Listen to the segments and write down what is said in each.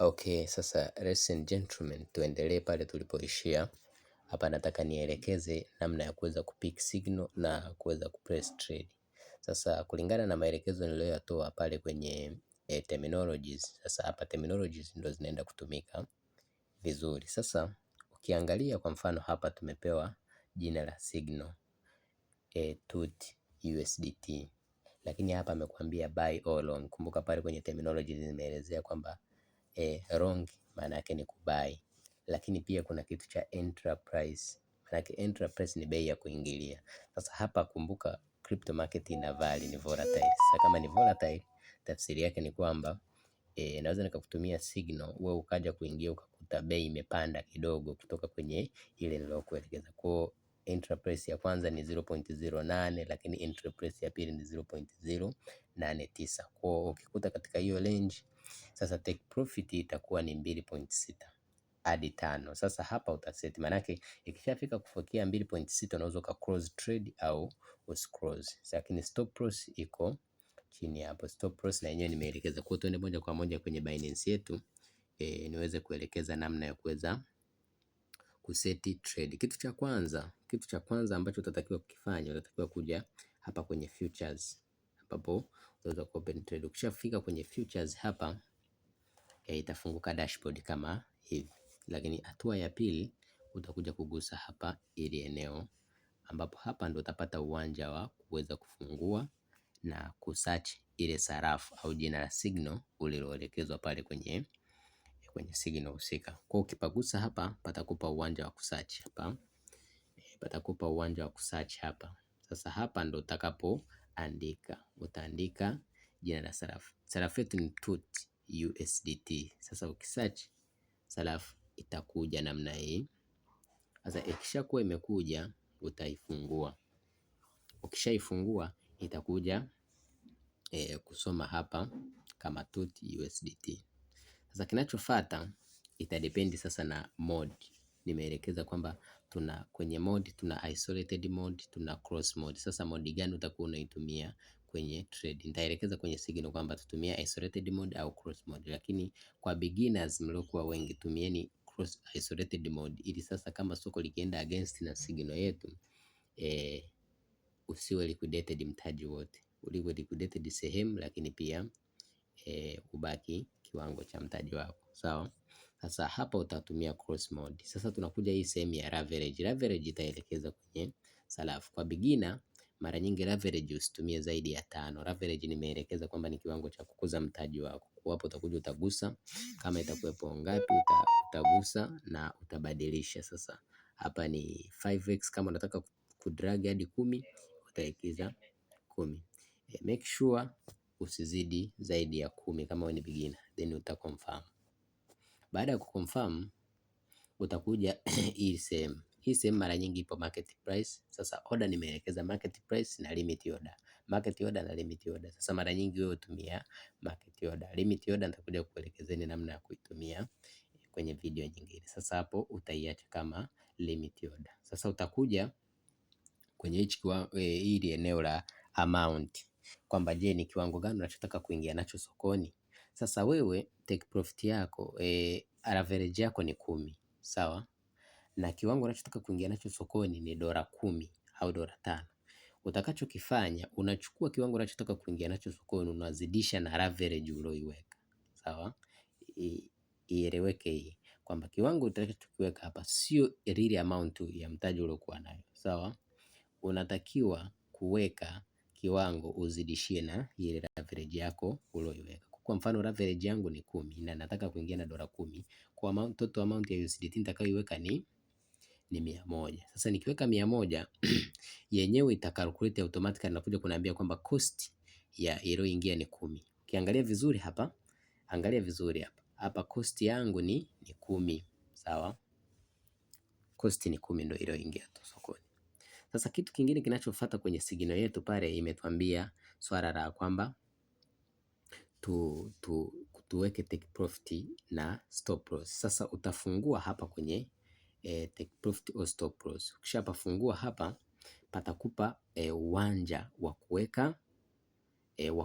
Okay, sasa ladies and gentlemen, tuendelee pale tulipoishia. Hapa nataka nielekeze namna ya kuweza kupick signal na kuweza kupress trade. Sasa kulingana na maelekezo niliyoyatoa pale kwenye terminologies. Sasa hapa terminologies ndo zinaenda kutumika vizuri. Sasa ukiangalia kwa mfano hapa tumepewa jina la signal TUT USDT. Lakini hapa amekuambia buy or long. Kumbuka pale kwenye terminologies nimeelezea kwamba long maana yake ni kubai, lakini pia kuna kitu cha enterprise. Maana yake enterprise ni bei ya kuingilia. Sasa hapa kumbuka crypto market ina value, ni volatile. Sasa kama ni volatile, tafsiri yake ni kwamba naweza nikakutumia signal wewe ukaja kuingia ukakuta bei imepanda kidogo kutoka kwenye ile nilokuelekeza. Kwa enterprise ya kwanza ni 0.08 lakini enterprise ya pili ni 0.089. Kwa ukikuta katika hiyo range, sasa take profit itakuwa ni 2.6 hadi 5. Sasa hapa utaseti, manake ikishafika kufikia 2.6 unaweza ka close trade au usiclose. Lakini stop loss iko chini hapo. Stop loss na yenyewe nimeelekeza. Kwa tuende moja kwa moja kwenye Binance yetu niweze kuelekeza namna ya kuweza kuseti trade. Kitu cha kwanza ambacho utatakiwa kukifanya, utatakiwa kuja hapa kwenye futures, ambapo utaweza ku open trade. Ukishafika kwenye futures hapa itafunguka dashboard kama hivi. Lakini hatua ya pili utakuja kugusa hapa ili eneo, ambapo hapa ndo utapata uwanja wa kuweza kufungua na kusearch ile sarafu au jina la signal uliloelekezwa pale kwenye signal husika. Kwa ukipagusa hapa patakupa uwanja wa kusearch hapa. Patakupa uwanja wa kusearch hapa. Sasa hapa ndo utakapoandika, utaandika jina la sarafu. Sarafu yetu ni TUT USDT. Sasa ukisearch sarafu itakuja namna hii. Sasa ikishakuwa imekuja utaifungua. Ukishaifungua itakuja kusoma hapa kama TUT USDT. Sasa kinachofuata itadependi sasa na mode. Nimeelekeza kwamba kwenye mode tuna isolated mode, tuna cross mode. Sasa mode gani utakuwa unaitumia kwenye trade? Nitaelekeza kwenye signal kwamba tutumia isolated mode au cross mode, lakini kwa beginners mliokuwa wengi tumieni cross isolated mode, ili sasa kama soko likienda against na signal yetu usiwe liquidated mtaji wote, uliwe liquidated sehemu, lakini pia ubaki kiwango cha mtaji wako, sawa. Sasa hapa utatumia cross mode. Sasa tunakuja hii sehemu ya leverage. Leverage itaelekeza kwenye sarafu. Kwa beginner mara nyingi leverage usitumie zaidi ya 5. Leverage nimeelekeza kwamba ni kiwango cha kukuza mtaji wako. Kwa hapo utakuja utagusa kama itakuwepo ngapi, utagusa na utabadilisha. Sasa hapa ni 5x, kama unataka kudrag hadi 10 utaekeza 10. Make sure usizidi zaidi ya 10 kama wewe ni beginner, then utaconfirm. Baada ya kuconfirm utakuja hii sehemu. Hii sehemu mara nyingi ipo market price. Sasa order nimeelekeza market price na limit order. Market order na limit order. Sasa mara nyingi wewe utumia market order. Limit order nitakuja kuelekezeni namna ya kuitumia kwenye video nyingine. Sasa hapo utaiacha kama limit order. Sasa utakuja kwenye hili eneo la amount, kwamba je, ni kiwango gani unachotaka kuingia nacho sokoni. Sasa wewe take profit yako average yako ni 10, sawa, na kiwango unachotaka kuingia nacho sokoni ni $10 au $5. Utakachokifanya unachukua kiwango unachotaka kuingia nacho sokoni unazidisha na average ulioiweka, sawa. Ieleweke hii kwamba kiwango utakachokiweka hapa sio real amount ya mtaji uliokuwa nayo, sawa. Unatakiwa kuweka kiwango uzidishie na ile average yako ulioiweka. Kwa mfano average yangu ni 10 na nataka kuingia na $10. Kwa total amount ya USDT nitakayoiweka ni 100. Sasa nikiweka 100 yenyewe itakalculate automatically na kuja kuniambia kwamba cost ya iliyoingia ni 10. Ukiangalia vizuri hapa, angalia vizuri hapa. Hapa cost yangu ni 10, sawa? Cost ni 10 ndio iliyoingia tu sokoni. Sasa kitu kingine kinachofuata kwenye signal yetu pale imetuambia swala la kwamba tuweke take profit na stop loss. Sasa utafungua hapa kwenye take profit au stop loss. Ukishapafungua hapa patakupa uwanja wa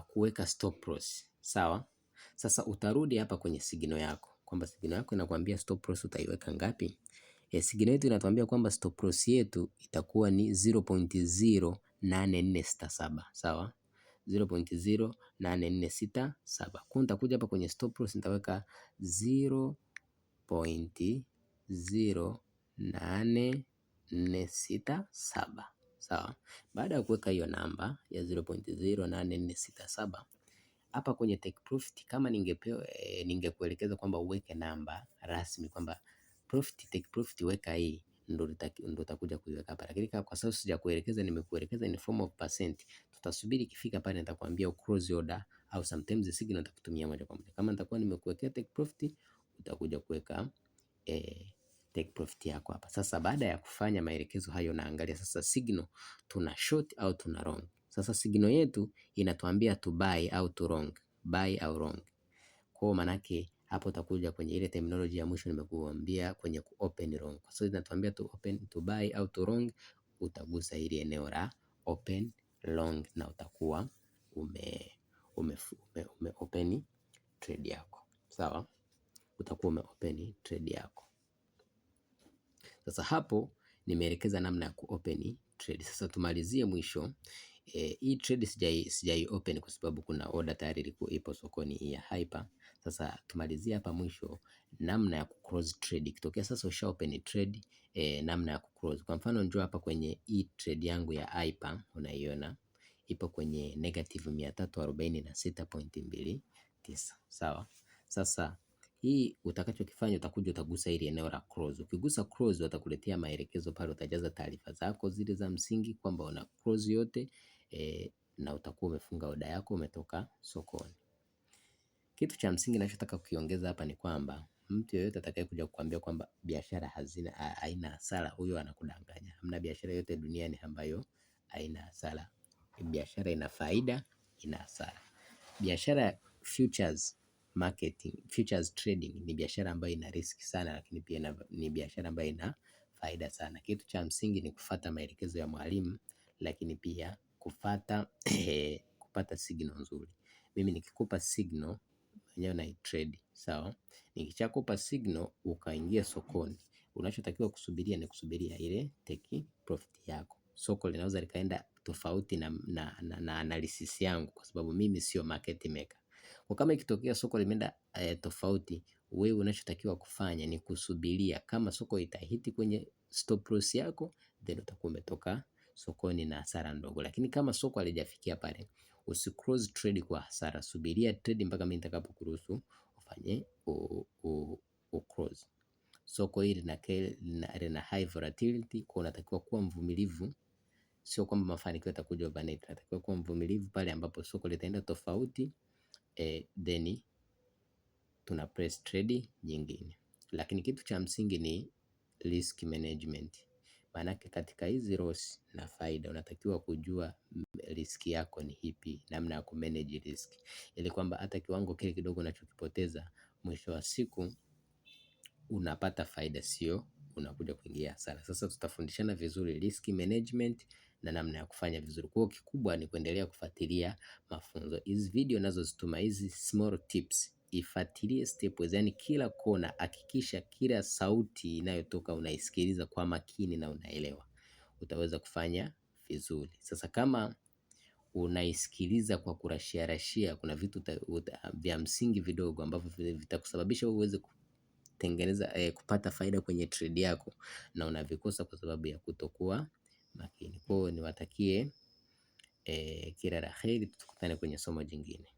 kuweka stop loss, sawa. Sasa utarudi hapa kwenye signal yako. kwamba signal yako inakwambia stop loss utaiweka ngapi? Signal yetu inatuambia kwamba stop loss yetu itakuwa ni 0.08467, sawa? 0.08467. Kwa nitakuja hapa kwenye stop loss nitaweka 0.08467, sawa? Baada ya kuweka hiyo namba ya 0.08467 hapa kwenye take profit, kama ningekuelekeza kwamba uweke namba rasmi kwamba profit, take profit weka hii, ndo utakuja kuiweka hapa, lakini kwa sababu sijakuelekeza, nimekuelekeza in form of percent, tutasubiri ikifika pale nitakwambia close order, au sometimes signal nitakutumia moja kwa moja. Kama nitakuwa nimekuwekea take profit, utakuja kuweka take profit yako hapa. Sasa baada ya kufanya maelekezo hayo, naangalia sasa signal tuna short au tuna long. Sasa signal yetu inatuambia to buy au to long, buy au long. Kwa manake hapo utakuja kwenye ile terminology ya mwisho nimekuambia kwenye ku open long. Kwa sababu inatuambia to open, to buy au to long, utagusa ile eneo la open long na utakuwa ume open trade yako. Sawa? Utakuwa ume open trade yako. Sasa hapo nimeelekeza namna ya ku open trade. Sasa tumalizie mwisho. Hii trade sijai open kwa sababu kuna order tayari ilikuwa ipo sokoni ya Hyper. Sasa tumalizie hapa mwisho namna ya ku close trade. Kitokea sasa usha open trade, namna ya ku close. Kwa mfano njoo hapa kwenye hii trade yangu ya Hyper, unaiona ipo kwenye negative 346.29. Sawa? Sasa hii utakachokifanya utakuja utagusa ile eneo la close. Ukigusa close watakuletea maelekezo pale, utajaza taarifa zako zile za msingi kwamba una close yote, na utakuwa umefunga oda yako, umetoka sokoni. Kitu cha msingi ninachotaka kukiongeza hapa ni kwamba mtu yeyote atakaye kuja kukuambia kwamba biashara haina hasara, huyo anakudanganya. Hamna biashara yote duniani ambayo haina hasara. Biashara ina faida, ina hasara. Biashara futures marketing, futures trading ni biashara ambayo ina risk sana, lakini pia ni biashara ambayo ina faida sana. Kitu cha msingi ni kufuata maelekezo ya mwalimu, lakini pia kupata signal nzuri. Mimi nikikupa signal mwenyewe na trade, sawa? Nikishakupa signal ukaingia sokoni, unachotakiwa kusubiria ni kusubiria ile take profit yako. Soko linaweza likaenda tofauti na analysis yangu, kwa sababu mimi sio market maker. Kwa kama ikitokea soko limeenda tofauti, wewe unachotakiwa kufanya ni kusubiria. Kama soko itahiti kwenye stop loss yako, then utakuwa umetoka sokoni na hasara ndogo. Lakini kama soko halijafikia pale, usi close trade kwa hasara. Subiria trade mpaka mimi nitakapokuruhusu ufanye close. Soko hili lina high volatility, kwa unatakiwa kuwa mvumilivu. Sio kwamba mafanikio yatakuja overnight. Unatakiwa kuwa mvumilivu pale ambapo soko litaenda tofauti, then tuna press trade nyingine. Lakini kitu cha msingi ni risk management. Maanake katika hizi loss na faida unatakiwa kujua risk yako ni ipi, namna ya ku manage risk, ili kwamba hata kiwango kile kidogo unachokipoteza mwisho wa siku unapata faida, sio unakuja kuingia hasara. Sasa tutafundishana vizuri risk management na namna ya kufanya vizuri. Kwa hiyo kikubwa ni kuendelea kufuatilia mafunzo. Hizi video nazozituma, hizi small tips, ifuatilie step, yani kila kona, hakikisha kila sauti inayotoka unaisikiliza kwa makini na unaelewa, utaweza kufanya vizuri. Sasa kama unaisikiliza kwa kurashia, kuna vitu vya msingi vidogo ambavyo vitakusababisha uweze kutengeneza kupata faida kwenye trade yako, na unavikosa kwa sababu ya kutokuwa makini. Kwa hiyo niwatakie kila la heri, tukutane kwenye somo jingine.